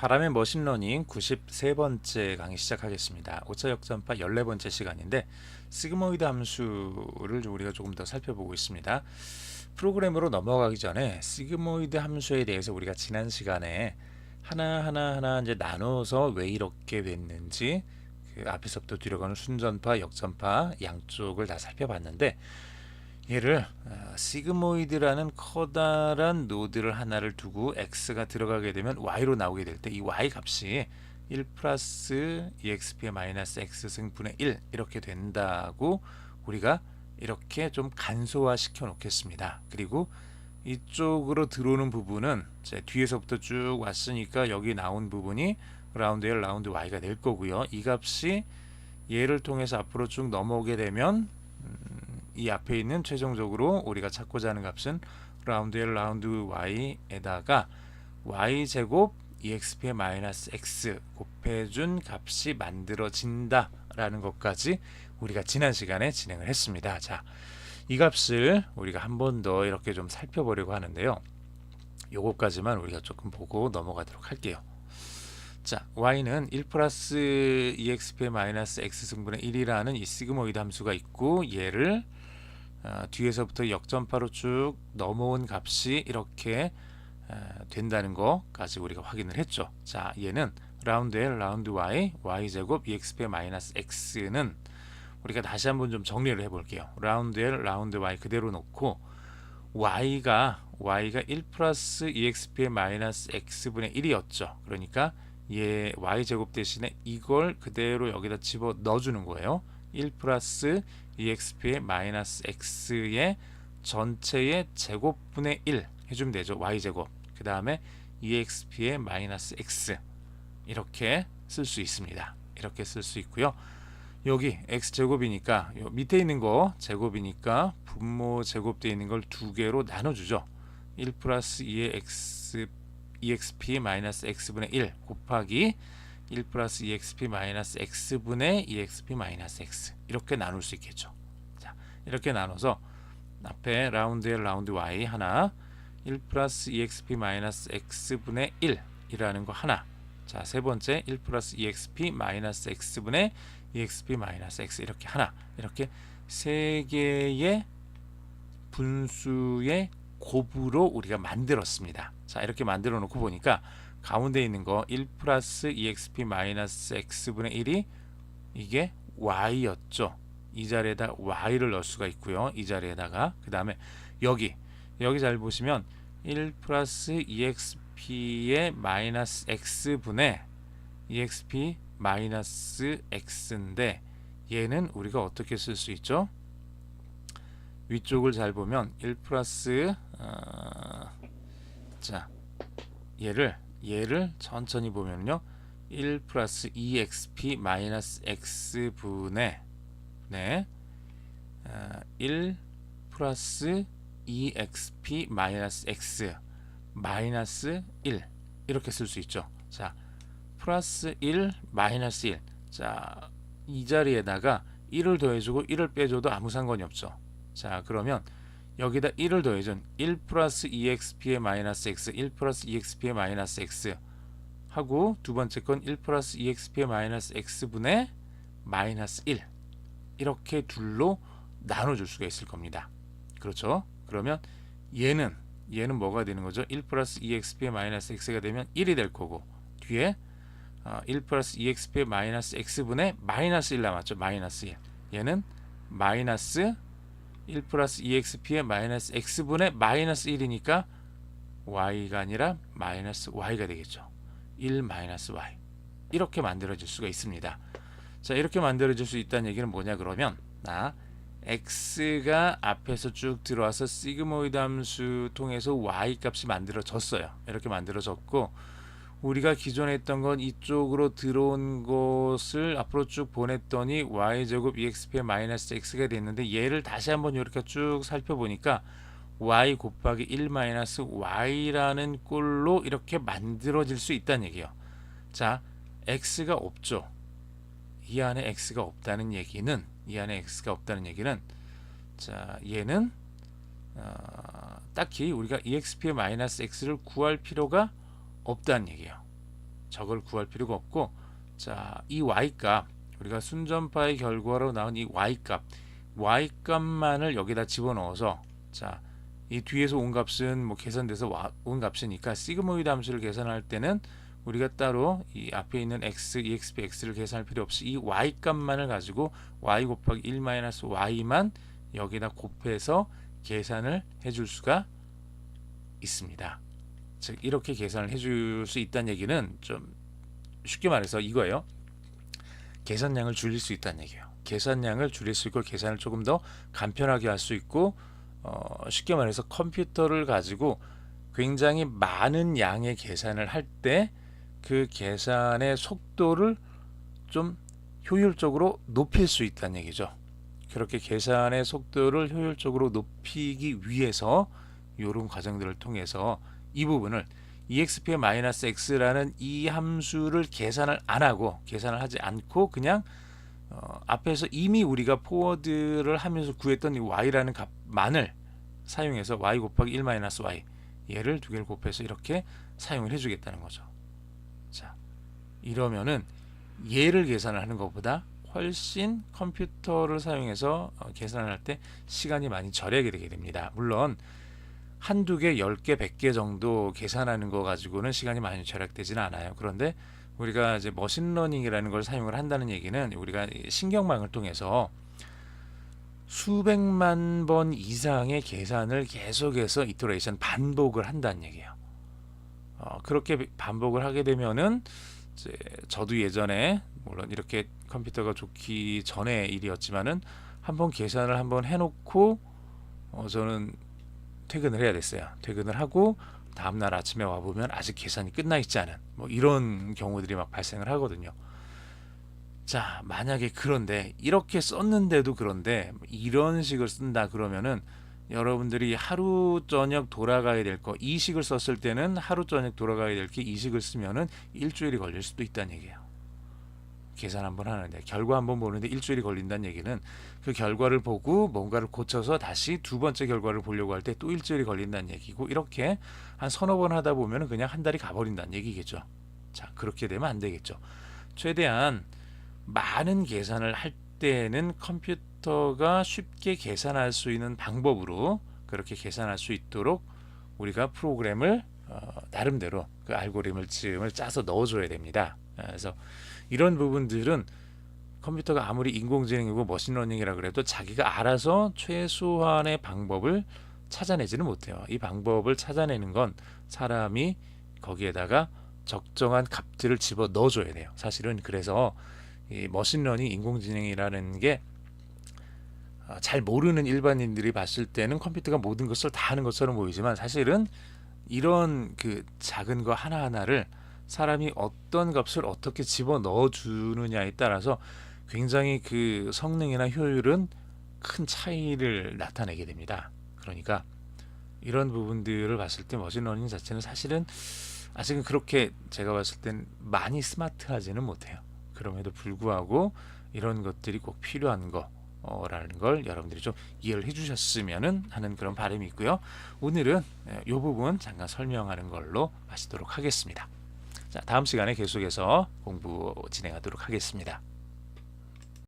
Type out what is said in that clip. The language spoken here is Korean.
바람의 머신러닝 93번째 강의 시작하겠습니다. 오차 역전파 14번째 시간인데 시그모이드 함수를 우리가 조금 더 살펴보고 있습니다. 프로그램으로 넘어가기 전에 시그모이드 함수에 대해서 우리가 지난 시간에 하나하나 이제 나눠서 왜 이렇게 됐는지 그 앞에서부터 뒤로 가는 순전파, 역전파 양쪽을 다 살펴봤는데 얘를 시그모이드라는 커다란 노드를 하나를 두고 x가 들어가게 되면 y로 나오게 될 때 이 y 값이 1 플러스 exp의 마이너스 x 승분의 1 이렇게 된다고 우리가 이렇게 좀 간소화 시켜 놓겠습니다. 그리고 이쪽으로 들어오는 부분은 제 뒤에서부터 쭉 왔으니까 여기 나온 부분이 라운드 L 라운드 Y가 될 거고요. 이 값이 얘를 통해서 앞으로 쭉 넘어오게 되면 이 앞에 있는 최종적으로 우리가 찾고자 하는 값은 라운드 L 라운드 Y에다가 Y제곱 EXP의 마이너스 X 곱해준 값이 만들어진다 라는 것까지 우리가 지난 시간에 진행을 했습니다. 자, 이 값을 우리가 한 번 더 이렇게 좀 살펴보려고 하는데요. 요거까지만 우리가 조금 보고 넘어가도록 할게요. 자, y는 1 플러스 exp의 마이너스 x 승분의 1이라는 이 시그모이드 함수가 있고 얘를 뒤에서부터 역전파로 쭉 넘어온 값이 이렇게 된다는 거까지 우리가 확인을 했죠. 자, 얘는 라운드 L 라운드 Y y제곱 exp의 마이너스 x는 우리가 다시 한번 좀 정리를 해볼게요. 라운드 L 라운드 Y 그대로 놓고 y가 1 플러스 exp의 마이너스 x분의 1이었죠. 그러니까 얘 y제곱 대신에 이걸 그대로 여기다 집어 넣어주는 거예요. 1 플러스 exp의 마이너스 x의 전체의 제곱분의 1 해주면 되죠. y제곱 그 다음에 exp의 마이너스 x 이렇게 쓸 수 있습니다. 이렇게 쓸 수 있고요. 여기 x제곱이니까 요 밑에 있는 거 제곱이니까 분모 제곱되어 있는 걸 두 개로 나눠주죠. 1 플러스 2의 exp 마이너스 x분의 1 곱하기 1 플러스 exp 마이너스 x분의 exp 마이너스 x 이렇게 나눌 수 있겠죠. 자, 이렇게 나눠서 앞에 라운드 L 라운드 Y 하나 1 플러스 exp 마이너스 x분의 1 이라는 거 하나 자, 세 번째 1 플러스 exp 마이너스 x분의 exp 마이너스 x 이렇게 하나 이렇게 세 개의 분수의 곱으로 우리가 만들었습니다. 자, 이렇게 만들어 놓고 보니까 가운데 있는 거 1 플러스 exp 마이너스 x분의 1이 이게 y였죠. 이 자리에다 y를 넣을 수가 있고요. 이 자리에다가 그 다음에 여기 잘 보시면 1 플러스 exp의 마이너스 x분의 exp 마이너스 x인데 얘는 우리가 어떻게 쓸 수 있죠? 위쪽을 잘 보면 1 플러스 자, 얘를 천천히 보면요 1 플러스 2xp 마이너스 x분의 1 플러스 2xp 마이너스 x 마이너스 1 이렇게 쓸 수 있죠. 자, 플러스 1 마이너스 1 자, 이 자리에다가 1을 더해주고 1을 빼줘도 아무 상관이 없죠. 자, 그러면 여기다 1을 더해준 1 플러스 2xp의 마이너스 x 1 플러스 2xp의 마이너스 x 하고 두 번째 건 1 플러스 2xp의 마이너스 x분의 마이너스 1 이렇게 둘로 나눠줄 수가 있을 겁니다. 그렇죠? 그러면 얘는 뭐가 되는 거죠? 1 플러스 2xp의 마이너스 x가 되면 1이 될 거고 뒤에 1 플러스 2xp의 마이너스 x분의 마이너스 1 남았죠. 마이너스 1 얘는 마이너스 1 플러스 2xp의 마이너스 x분의 마이너스 1이니까 y가 아니라 마이너스 y가 되겠죠. 1 마이너스 y 이렇게 만들어질 수가 있습니다. 자, 이렇게 만들어질 수 있다는 얘기는 뭐냐 그러면 x가 앞에서 쭉 들어와서 시그모이드 함수 통해서 y 값이 만들어졌어요. 이렇게 만들어졌고 우리가 기존에 했던 건 이쪽으로 들어온 것을 앞으로 쭉 보냈더니 y제곱 exp의 마이너스 x가 됐는데 얘를 다시 한번 이렇게 쭉 살펴보니까 y 곱하기 1 마이너스 y라는 꼴로 이렇게 만들어질 수 있다는 얘기예요. 자, x가 없죠. 이 안에 x가 없다는 얘기는 자, 얘는 딱히 우리가 exp의 마이너스 x를 구할 필요가 없다는 얘기예요. 저걸 구할 필요가 없고, 자, 이 y값, 우리가 순전파의 결과로 나온 이 y값만을 여기다 집어넣어서, 자, 이 뒤에서 온 값은 뭐 계산돼서 온 값이니까 시그모이드 함수를 계산할 때는 우리가 따로 이 앞에 있는 x, exp x를 계산할 필요 없이 이 y 값만을 가지고 y 곱하기 1 마이너스 y만 여기다 곱해서 계산을 해줄 수가 있습니다. 즉 이렇게 계산을 해줄 수 있다는 얘기는 좀 쉽게 말해서 이거예요. 계산량을 줄일 수 있다는 얘기예요. 계산량을 줄일 수 있고 계산을 조금 더 간편하게 할 수 있고, 쉽게 말해서 컴퓨터를 가지고 굉장히 많은 양의 계산을 할 때 그 계산의 속도를 좀 효율적으로 높일 수 있다는 얘기죠. 그렇게 계산의 속도를 효율적으로 높이기 위해서 이런 과정들을 통해서 이 부분을 exp-x라는 이 함수를 계산을 안 하고, 계산을 하지 않고 그냥 앞에서 이미 우리가 포워드를 하면서 구했던 이 y라는 값만을 사용해서 y 곱하기 1 마이너스 y, 얘를 두 개를 곱해서 이렇게 사용을 해주겠다는 거죠. 자, 이러면은 얘를 계산을 하는 것보다 훨씬 컴퓨터를 사용해서 계산을 할 때 시간이 많이 절약이 되게 됩니다. 물론 한두 개, 10개, 100개 정도 계산하는 거 가지고는 시간이 많이 절약되지는 않아요. 그런데 우리가 이제 머신러닝이라는 걸 사용을 한다는 얘기는 우리가 신경망을 통해서 수백만 번 이상의 계산을 계속해서 이터레이션 반복을 한다는 얘기예요. 그렇게 반복을 하게 되면은 이제 저도 예전에 물론 이렇게 컴퓨터가 좋기 전의 일이었지만은 한번 계산을 한번 해놓고 저는 퇴근을 해야 됐어요. 퇴근을 하고 다음날 아침에 와보면 아직 계산이 끝나 있지 않은 뭐 이런 경우들이 막 발생을 하거든요. 자, 만약에 그런데 이렇게 썼는데도 그런데 이런 식을 쓴다 그러면은 여러분들이 하루 저녁 돌아가야 될 거, 이 식을 썼을 때는 하루 저녁 돌아가야 될 게 이 식을 쓰면은 일주일이 걸릴 수도 있다는 얘기예요. 계산 한번 하는데, 결과 한번 보는데 일주일이 걸린다는 얘기는 그 결과를 보고 뭔가를 고쳐서 다시 두 번째 결과를 보려고 할 때 또 일주일이 걸린다는 얘기고, 이렇게 한 서너 번 하다 보면 그냥 한 달이 가버린다는 얘기겠죠. 자, 그렇게 되면 안 되겠죠. 최대한 많은 계산을 할 때는 컴퓨터가 쉽게 계산할 수 있는 방법으로 그렇게 계산할 수 있도록 우리가 프로그램을 나름대로 그 알고리즘을 짜서 넣어줘야 됩니다. 그래서 이런 부분들은 컴퓨터가 아무리 인공지능이고 머신러닝이라 그래도 자기가 알아서 최소한의 방법을 찾아내지는 못해요. 이 방법을 찾아내는 건 사람이 거기에다가 적정한 값들을 집어 넣어줘야 돼요. 사실은 그래서 이 머신러닝, 인공지능이라는 게 잘 모르는 일반인들이 봤을 때는 컴퓨터가 모든 것을 다 하는 것처럼 보이지만, 사실은 이런 그 작은 거 하나하나를 사람이 어떤 값을 어떻게 집어 넣어 주느냐에 따라서 굉장히 그 성능이나 효율은 큰 차이를 나타내게 됩니다. 그러니까 이런 부분들을 봤을 때 머신러닝 자체는 사실은 아직은 그렇게 제가 봤을 땐 많이 스마트하지는 못해요. 그럼에도 불구하고 이런 것들이 꼭 필요한 거라는 걸 여러분들이 좀 이해를 해주셨으면 하는 그런 바람이 있고요. 오늘은 이 부분 잠깐 설명하는 걸로 마치도록 하겠습니다. 자, 다음 시간에 계속해서 공부 진행하도록 하겠습니다.